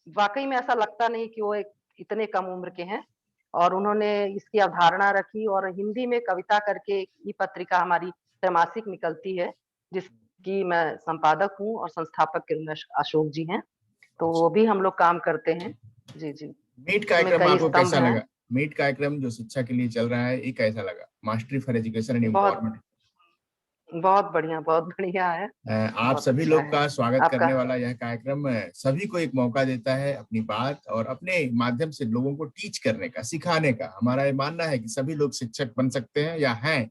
वाकई में ऐसा लगता नहीं कि वो एक इतने कम उम्र के हैं। और उन्होंने इसकी अवधारणा रखी, और हिंदी में कविता करके एक ई पत्रिका हमारी त्रैमासिक निकलती है, जिसकी मैं संपादक हूँ, और संस्थापक के रूप में अशोक जी हैं। तो अच्छा। वो भी हम लोग काम करते हैं। जी, जी। मीट उसमें कार्यक्रम कई आपको स्तंभ कैसा हैं। लगा? मीट कार्यक्रम जो शिक्षा के लिए चल रहा है, ये कैसा लगा? मास्टरी फॉर एजुकेशन एंड बहुत एम्पावरमेंट। बहुत बढ़िया, बहुत बढ़िया है। आप बहुत सभी अच्छा लोग है का स्वागत आपका। करने वाला यह कार्यक्रम सभी को एक मौका देता है अपनी बात और अपने माध्यम से लोगों को टीच करने का, सिखाने का। हमारा ये मानना है कि सभी लोग शिक्षक बन सकते हैं या हैं,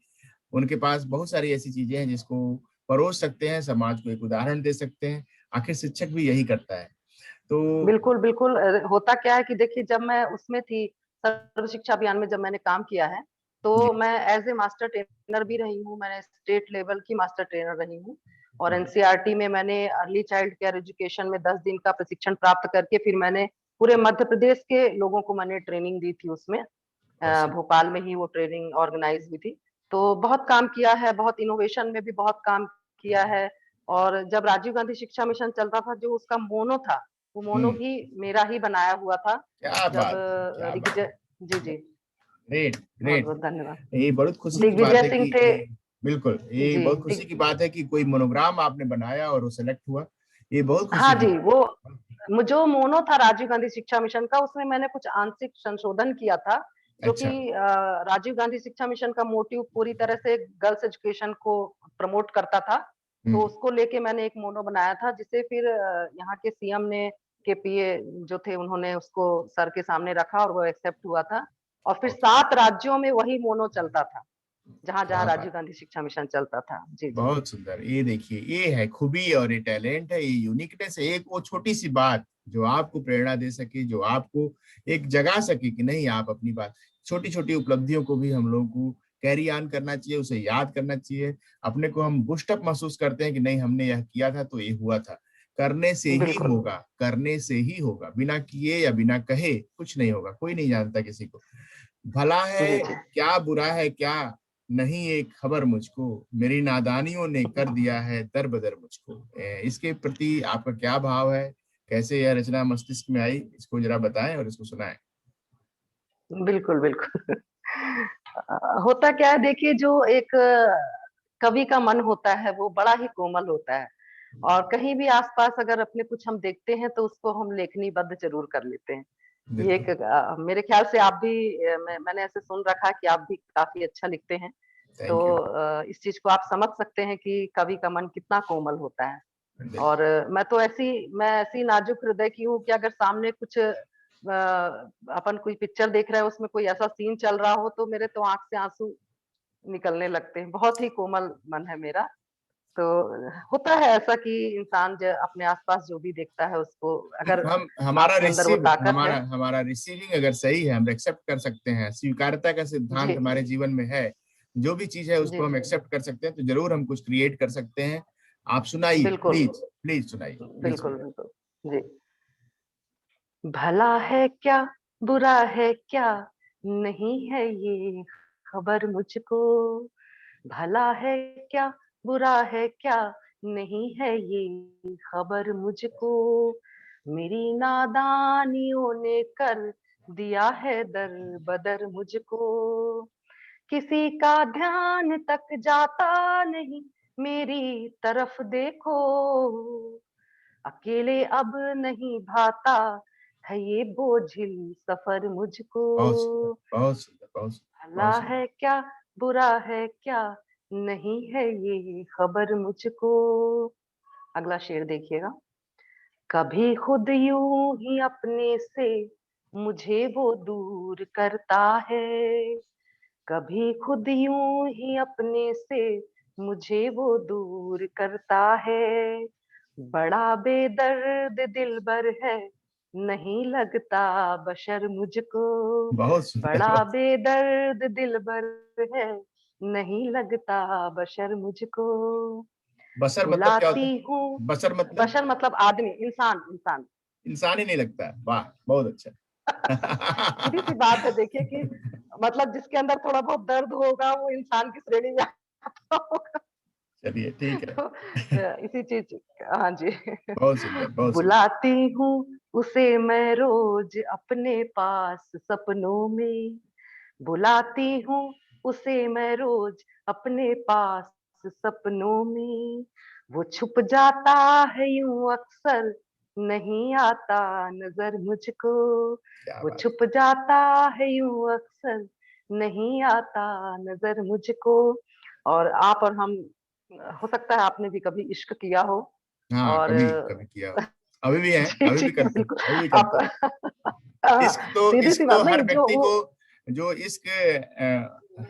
उनके पास बहुत सारी ऐसी चीजें हैं जिसको परोस सकते हैं, समाज को एक उदाहरण दे सकते हैं। आखिर शिक्षक भी यही करता है। तो बिल्कुल, बिल्कुल। होता क्या है कि देखिए, जब मैं उसमें थी, सर्व शिक्षा अभियान में जब मैंने काम किया है, जी। तो मैं एज़ ए मास्टर ट्रेनर भी रही हूँ, मैंने स्टेट लेवल की मास्टर ट्रेनर रही हूँ। और एनसीईआरटी में मैंने अर्ली चाइल्ड केयर एजुकेशन में 10 दिन का प्रशिक्षण प्राप्त करके, फिर मैंने पूरे मध्य प्रदेश के लोगों को मैंने ट्रेनिंग दी थी उसमें। भोपाल में ही वो ट्रेनिंग ऑर्गेनाइज हुई थी। तो बहुत काम किया है, बहुत इनोवेशन में भी बहुत काम किया है। और जब राजीव गांधी शिक्षा मिशन चलता था, जो उसका मोनो था, वो मोनो हम्म। भी मेरा ही बनाया हुआ था। क्या जब बात है, क्या बात दिग्विजय, है। जी, जी, ग्रेट, बहुत ग्रेट। बहुत धन्यवाद। ये बहुत खुशी की बात दिग्विजय है सिंह कि थे। बिल्कुल, ये जी, बहुत खुशी की बात है कि कोई मोनोग्राम आपने बनाया और वो सेलेक्ट हुआ। ये बहुत खुशी हाँ की जी, बात वो जो मोनो था राजीव गांधी शिक्षा मिशन का, उसमें मैंने कुछ आंशिक संशोधन किया था, है। जो अच्छा। कि राजीव गांधी शिक्षा मिशन का मोटिव पूरी तरह से गर्ल्स एजुकेशन को प्रमोट करता था। तो हम्म। उसको लेके मैंने एक मोनो बनाया था, जिसे फिर यहाँ के सीएम ने, के पीए जो थे, उन्होंने उसको सर के सामने रखा, और वो एक्सेप्ट हुआ था। और फिर ओके। 7 राज्यों में वही मोनो चलता था, जहां जहां क्या राजीव बात। गांधी शिक्षा मिशन चलता था। जी, जी। बहुत सुंदर। ये देखिए, ये है खूबी और ये टैलेंट है, ये यूनिकनेस है। एक वो छोटी सी बात जो आपको प्रेरणा दे सके, जो आपको एक जगा सके कि नहीं, आप अपनी बात, छोटी छोटी उपलब्धियों को भी हम लोगों को कैरी ऑन करना चाहिए, उसे याद करना चाहिए। अपने को हम बूस्टअप महसूस करते हैं कि नहीं, हमने यह किया था तो ये हुआ था। करने से ही बिल्कुल। होगा, करने से ही होगा, बिना किए या बिना कहे कुछ नहीं होगा, कोई नहीं जानता किसी को। भला जी, है जी। क्या, बुरा है क्या, नहीं एक खबर मुझको, मेरी नादानियों ने कर दिया है दर बदर मुझको। इसके प्रति आपका क्या भाव है? कैसे यह रचना मस्तिष्क में आई? इसको जरा बताएं और इसको सुनाएं। बिल्कुल, बिल्कुल। होता क्या है, देखिए, जो एक कवि का मन होता है वो बड़ा ही कोमल होता है, और कहीं भी आसपास अगर अपने कुछ हम देखते हैं तो उसको हम लेखनीबद्ध जरूर कर लेते हैं। ये एक बिल्कुल। मेरे ख्याल से आप भी, मैंने ऐसे सुन रखा कि आप भी काफी अच्छा लिखते हैं। तो थैंक यू। इस चीज को आप समझ सकते हैं कि कवि का मन कितना कोमल होता है। और बिल्कुल। मैं ऐसी नाजुक हृदय की हूँ कि अगर सामने कुछ अपन कोई पिक्चर देख रहे हैं, उसमें कोई ऐसा सीन चल रहा हो तो मेरे तो आंख से आंसू निकलने लगते हैं। बहुत ही कोमल मन है मेरा। तो होता है ऐसा कि इंसान जो अपने आसपास जो भी देखता है उसको, अगर हम हमारा आपके अंदर वो रिसीव ताकत है। हमारा हमारा रिसीविंग अगर सही है, हम एक्सेप्ट कर सकते हैं, स्वीकार्यता का जी, सिद्धांत हमारे जीवन में है, जो भी चीज है जी, उसको हम जी। एक्सेप्ट कर सकते हैं, तो जरूर हम कुछ क्रिएट कर सकते हैं। आप सुनाइए, बिल्कुल, प्लीज प्लीज सुनाइए, प्लीज बिल्कुल, सुनाइए। बिल्कुल। जी। भला है क्या, बुरा है क्या, नहीं है ये खबर मुझको। भला है क्या, बुरा है क्या, नहीं है ये खबर मुझको। मेरी नादानियों ने कर दिया है दर बदर मुझको। किसी का ध्यान तक जाता नहीं, मेरी तरफ देखो। अकेले अब नहीं भाता है ये बोझिल सफर मुझको। बहुत सुंदर, बहुत सुंदर, बहुत सुंदर, भला बहुत सुंदर। है क्या, बुरा है क्या, नहीं है ये खबर मुझको। अगला शेर देखिएगा। कभी खुद यूं ही अपने से मुझे वो दूर करता है। कभी खुद यूं ही अपने से मुझे वो दूर करता है। बड़ा बेदर्द दिलबर है, नहीं लगता बशर मुझको। बहुत सुंदर, बड़ा बहुत बेदर्द दिलबर है, नहीं लगता बशर मुझको। बशर मतलब क्या होता बुलाती है? हूँ। बशर मतलब बशर मतलब आदमी, इंसान, इंसान। इंसान ही नहीं लगता है, वाह बहुत सीधी सी अच्छा। बात है, देखिए कि मतलब जिसके अंदर थोड़ा बहुत दर्द होगा वो इंसान की श्रेणी में आता होगा। चलिए ठीक तो है। इसी चीज। हाँ जी। बहुत सुंदर, बहुत सुंदर। बुलाती हूँ उसे मैं रोज अपने पास सपनों में। बुलाती हूँ उसे मैं रोज अपने पास सपनों में। वो छुप जाता है यूं अक्सर, नहीं आता नजर मुझको। क्या वो बात। छुप जाता है यूं अक्सर, नहीं आता नजर मुझको। और आप और हम, हो सकता है आपने भी कभी इश्क किया हो। हाँ, और कभी कभी किया हो। अभी भी है, जी, अभी जी, भी करते हैं, बिल्कुल। अभी भी आप करते हैं। इश्क सीधी सी तो बात हर नहीं, जो व्यक्ति वो को, जो इश्क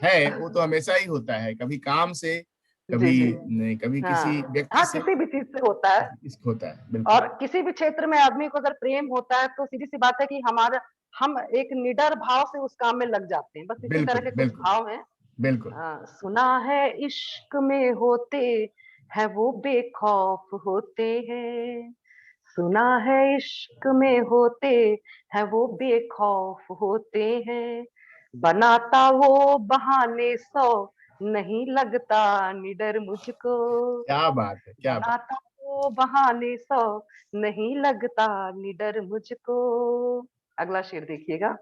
है वो तो हमेशा ही होता है, कभी काम से, जी, कभी जी। नहीं, कभी किसी हाँ, व्यक्ति हाँ, से किसी भी चीज़ से होता है। इश्क होता है, बिल्कुल। और किसी भी क्षेत्र में आदमी को अगर प्रेम होता है तो सीधी-सी बात है कि हम एक निडर भाव से उस काम में लग जाते हैं। बस इसी तरह बिल्कुल, के कुछ बिल्कुल, भाव हैं। बिल्कुल। सुना है इश्क में होते हैं वो बेखौफ होते हैं। सुना है इश्क में होते हैं वो बेखौफ होते हैं। बनाता वो बहाने सौ, नहीं लगता निडर मुझको। क्या बात है, क्या बात। बनाता वो बहाने सौ, नहीं लगता निडर मुझको। अगला शेर देखिएगा।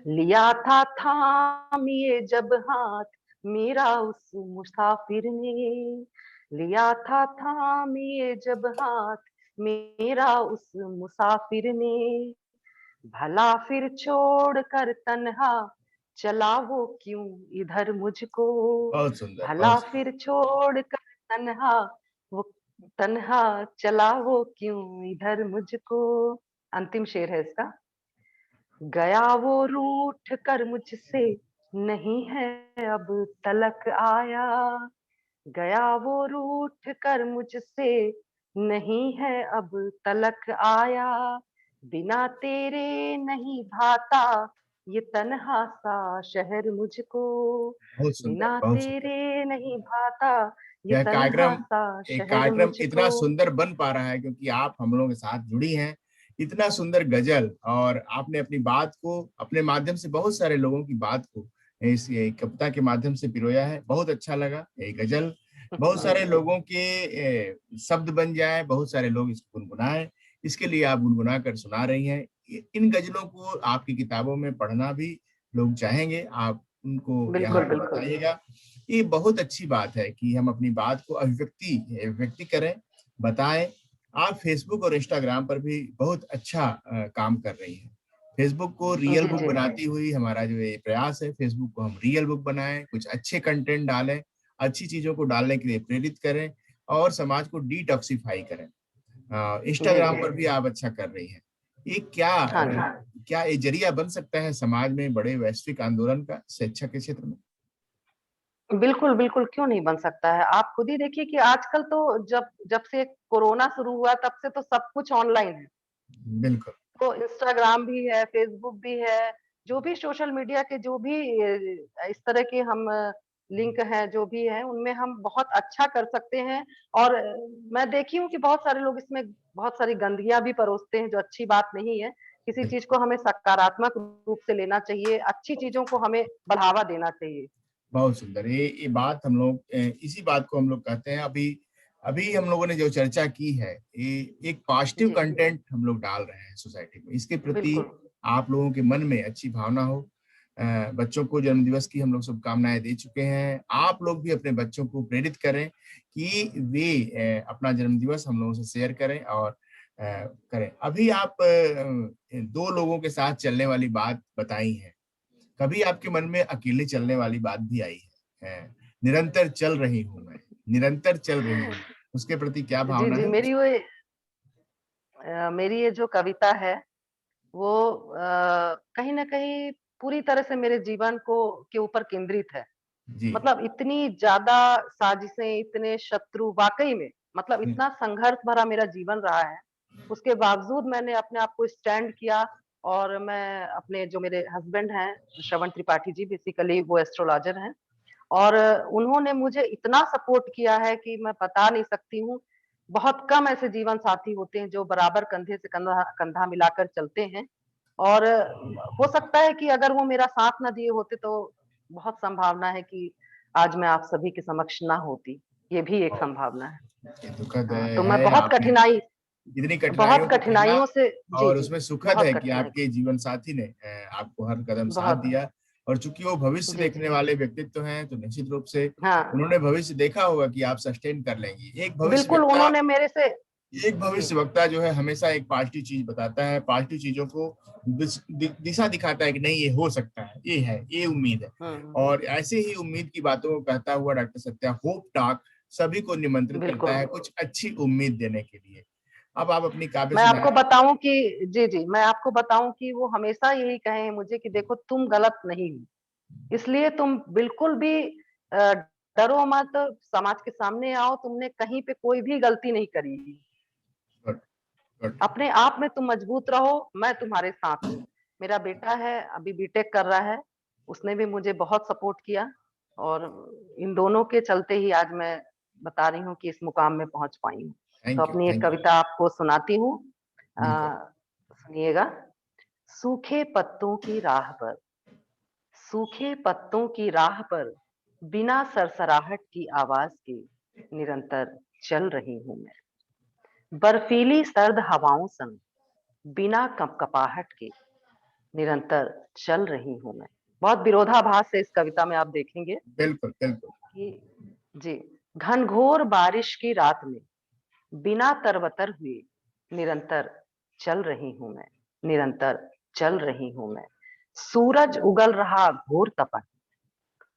लिया था थामिए जब हाथ मेरा उस मुसाफिर ने। लिया था थामिए जब हाथ मेरा उस मुसाफिर ने। भला फिर छोड़ कर तन्हा चला वो क्यों इधर मुझको। बहुत सुंदर, भला बहुत सुंदर। फिर छोड़ कर तन्हा वो तन्हा चला वो क्यों इधर मुझको। अंतिम शेर है इसका। गया वो रूठ कर मुझसे, नहीं है अब तलक आया। गया वो रूठ कर मुझसे, नहीं है अब तलक आया। बिना तेरे नहीं भाता ये तन्हा सा शहर मुझको बहुत सुंदर, बिना बहुत सुंदर। तेरे नहीं भाता, ये यह तन्हा कार्यक्रम सा एक शहर कार्यक्रम मुझको। इतना सुंदर बन पा रहा है क्योंकि आप हम लोगों के साथ जुड़ी हैं। इतना सुंदर गजल, और आपने अपनी बात को अपने माध्यम से बहुत सारे लोगों की बात को इस ये कविता के माध्यम से पिरोया है। बहुत अच्छा लगा ये गजल। बहुत जी सारे लोगों के शब्द बन जाए, बहुत सारे लोग इसको गुनगुनाएं, इसके लिए आप गुनगुना कर सुना रही हैं। इन गजलों को आपकी किताबों में पढ़ना भी लोग चाहेंगे, आप उनको यहाँ बिल्कुल पे बिल्कुल। बताइएगा। ये बहुत अच्छी बात है कि हम अपनी बात को अभिव्यक्ति करें, बताएं। आप फेसबुक और इंस्टाग्राम पर भी बहुत अच्छा काम कर रही हैं। फेसबुक को रियल जी बुक जी बनाती हुई हमारा जो ये प्रयास है, फेसबुक को हम रियल बुक बनाएं, कुछ अच्छे कंटेंट डालें, अच्छी चीजों को डालने के लिए प्रेरित करें और समाज को डिटॉक्सिफाई करें। जी इंस्टाग्राम जी। पर भी आप अच्छा कर रही हैं। ये क्या हाँ जी। क्या ये जरिया बन सकता है समाज में बड़े वैश्विक आंदोलन का शिक्षा के क्षेत्र में? बिल्कुल बिल्कुल, क्यों नहीं बन सकता है। आप खुद ही देखिए कि आजकल तो जब जब से कोरोना शुरू हुआ तब से तो सब कुछ ऑनलाइन है। बिल्कुल। तो इंस्टाग्राम भी है, फेसबुक भी है, जो भी सोशल मीडिया के जो भी इस तरह के हम लिंक हैं, जो भी हैं, उनमें हम बहुत अच्छा कर सकते हैं। और मैं देखी हूँ कि बहुत सारे लोग इसमें बहुत सारी गंदगियाँ भी परोसते हैं, जो अच्छी बात नहीं है। किसी चीज़ को हमें सकारात्मक रूप से लेना चाहिए, अच्छी चीज़ों को हमें बढ़ावा देना चाहिए। बहुत सुंदर। ये बात हम लोग इसी बात को हम लोग कहते हैं। अभी अभी हम लोगों ने जो चर्चा की है, ये एक पॉजिटिव जी, कंटेंट हम लोग डाल रहे हैं सोसाइटी में। इसके प्रति बिल्कुल। आप लोगों के मन में अच्छी भावना हो। बच्चों को जन्मदिवस की हम लोग शुभकामनाएं दे चुके हैं। आप लोग भी अपने बच्चों को प्रेरित करें कि वे अपना जन्मदिवस हम लोगों से शेयर करें और करें। अभी आप दो लोगों के साथ चलने वाली बात बताई है। कभी आपके मन में अकेले चलने वाली बात भी आई है? निरंतर चल रही हूँ मैं, निरंतर चल रही हूँ, उसके प्रति क्या जी, भावना जी, है? मेरी ये जो कविता है, वो कहीं न कहीं पूरी तरह से मेरे जीवन को के ऊपर केंद्रित है। जी। मतलब इतनी ज़्यादा साजिशें, इतने शत्रु वाक़ई में, मतलब हम्म, इतना संघर्ष भरा मेरा जीवन रहा है। उसके बावजूद मैंने अपने आप को स्टैंड किया। और मैं अपने जो मेरे हस्बैंड हैं, श्रवण त्रिपाठी जी, बेसिकली वो एस्ट्रोलॉजर हैं। और उन्होंने मुझे इतना सपोर्ट किया है कि मैं बता नहीं सकती हूँ। बहुत कम ऐसे जीवन साथी होते हैं जो बराबर कंधे से कंधा कंधा मिलाकर चलते हैं। और हो सकता है कि अगर वो मेरा साथ ना दिए होते तो बहुत संभावना है कि आज मैं आप सभी के समक्ष ना होती। ये भी एक और संभावना है। ये दुखद हाँ, तो मैं है। आपने इतनी बहुत कठिनाइयों को झेला, कठिनाइयों से। जी, और जी, उसमें सुखद बहुत है कि कठिनाई। आपके जीवन साथी ने आपको हर कदम साथ बहुत। दिया। और चूंकि वो भविष्य जी, जी। देखने वाले व्यक्तित्व हैं, तो निश्चित रूप से हाँ, उन्होंने भविष्य देखा होगा कि आप सस्टेन कर लेंगी। बिल्कुल उन्होंने मेरे से। एक जी। भविष्य वक्ता जो है हमेशा एक पॉजिटिव चीज बताता है, पॉजिटिव चीजों को दिशा दिखाता है कि नहीं, ये हो सकता है, ये है, ये उम्मीद है। हुँ, और ऐसे ही उम्मीद की बातों को कहता हुआ डॉक्टर सत्या होप टॉक सभी को निमंत्रित करता बिल्कुल। है कुछ अच्छी उम्मीद देने के लिए। अब आप अपनी काव्य मैं सुनाएं। आपको बताऊँ कि जी, जी, मैं आपको बताऊँ कि वो हमेशा यही कहे हैं मुझे कि देखो तुम गलत नहीं हो, इसलिए तुम बिल्कुल भी अ, डरो मत, समाज के सामने आओ, तुमने कहीं पे कोई भी गलती नहीं करी है। Good, good. अपने आप में तुम मजबूत रहो, मैं तुम्हारे साथ हूँ। मेरा बेटा है, अभी बीटेक कर रहा है, उसने भी मुझे बहुत सपोर्ट किया। और इन दोनों के चलते ही आज मैं बता रही हूँ कि इस मुकाम में पहुँच पाई हूँ। तो थैंक यू, अपनी एक थैंक यू। कविता आपको सुनाती हूँ। बिल्कुल। सुनिएगा। सूखे पत्तों की राह पर, सूखे पत्तों की राह पर, बिना सरसराहट की आवाज के निरंतर चल रही हूँ मैं। बर्फीली सर्द हवाओं संग, बिना कपकपाहट के निरंतर चल रही हूँ मैं। बहुत विरोधाभास है इस कविता में, आप देखेंगे बिल्कुल, बिल्कुल। कि जी, घनघोर बारिश की रात में बिना तरबतर हुए निरंतर चल रही हूँ मैं, निरंतर चल रही हूँ मैं। सूरज उगल रहा घोर तपन,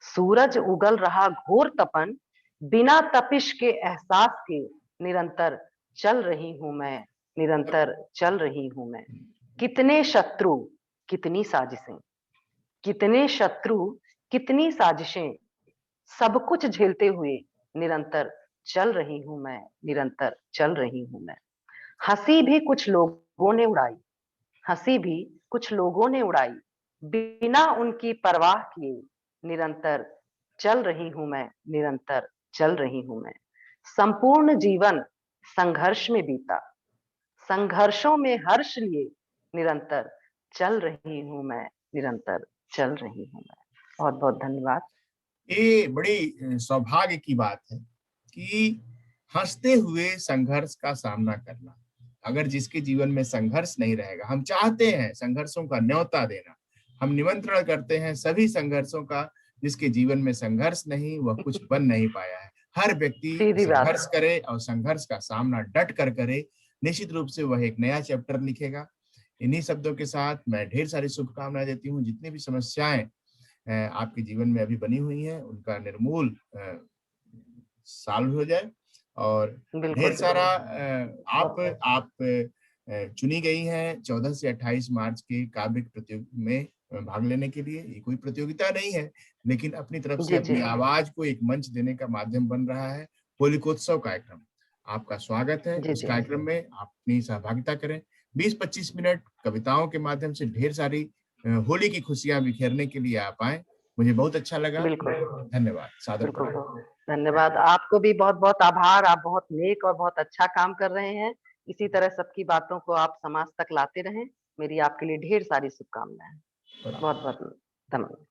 सूरज उगल रहा घोर तपन, बिना तपिश के एहसास के निरंतर चल रही हूँ मैं, निरंतर चल रही हूँ मैं। कितने शत्रु, कितनी साजिशें, कितने शत्रु, कितनी साजिशें, सब कुछ झेलते हुए निरंतर चल रही हूँ मैं, निरंतर चल रही हूँ मैं। हंसी भी कुछ लोगों ने उड़ाई, हंसी भी कुछ लोगों ने उड़ाई, बिना उनकी परवाह किए निरंतर चल रही हूँ मैं, निरंतर चल रही हूँ मैं। संपूर्ण जीवन संघर्ष में बीता, संघर्षों में हर्ष लिए निरंतर चल रही हूँ मैं, निरंतर चल रही हूँ मैं। बहुत-बहुत धन्यवाद। ये बड़ी सौभाग्य की बात है कि हँसते हुए संघर्ष का सामना करना। अगर जिसके जीवन में संघर्ष नहीं रहेगा, हम चाहते हैं संघर्षों का न्योता देना, हम निमंत्रण करते हैं सभी संघर्षों का, जिसके जीवन में संघर्ष नहीं, वह कुछ बन नहीं पाया है। हर व्यक्ति सीधी बात। संघर्ष करे और संघर्ष का सामना डट कर करे, निश्चित रूप से वह एक नया चैप्टर लिखेगा। इन्हीं शब्दों के साथ मैं ढेर सारी शुभकामनाएं देती हूँ। जितनी भी समस्याएं आपके जीवन में अभी बनी हुई हैं, उनका निर्मूल सॉल्व हो जाए और ढेर बिल्कुल, सारा आप चुनी गई हैं 14 से 28 मार्च के काव्य में भाग लेने के लिए। ये कोई प्रतियोगिता नहीं है, लेकिन अपनी तरफ से जी, जी। अपनी आवाज को एक मंच देने का माध्यम बन रहा है होलिकोत्सव कार्यक्रम। आपका स्वागत है जी, इस जी। कार्यक्रम में, आप अपनी सहभागिता करें। 20-25 मिनट कविताओं के माध्यम से ढेर सारी होली की खुशियां बिखेरने के लिए आप आए। मुझे बहुत अच्छा लगा। बिल्कुल, धन्यवाद, सादर बिल्कुल। प्रणाम। धन्यवाद। आपको भी बहुत-बहुत आभार। आप बहुत नेक और बहुत अच्छा काम कर रहे हैं। इसी तरह सबकी बातों को आप समाज तक लाते रहें। मेरी आपके लिए ढेर सारी शुभकामनाएँ। प्रणाम। बहुत-बहुत धन्यवाद।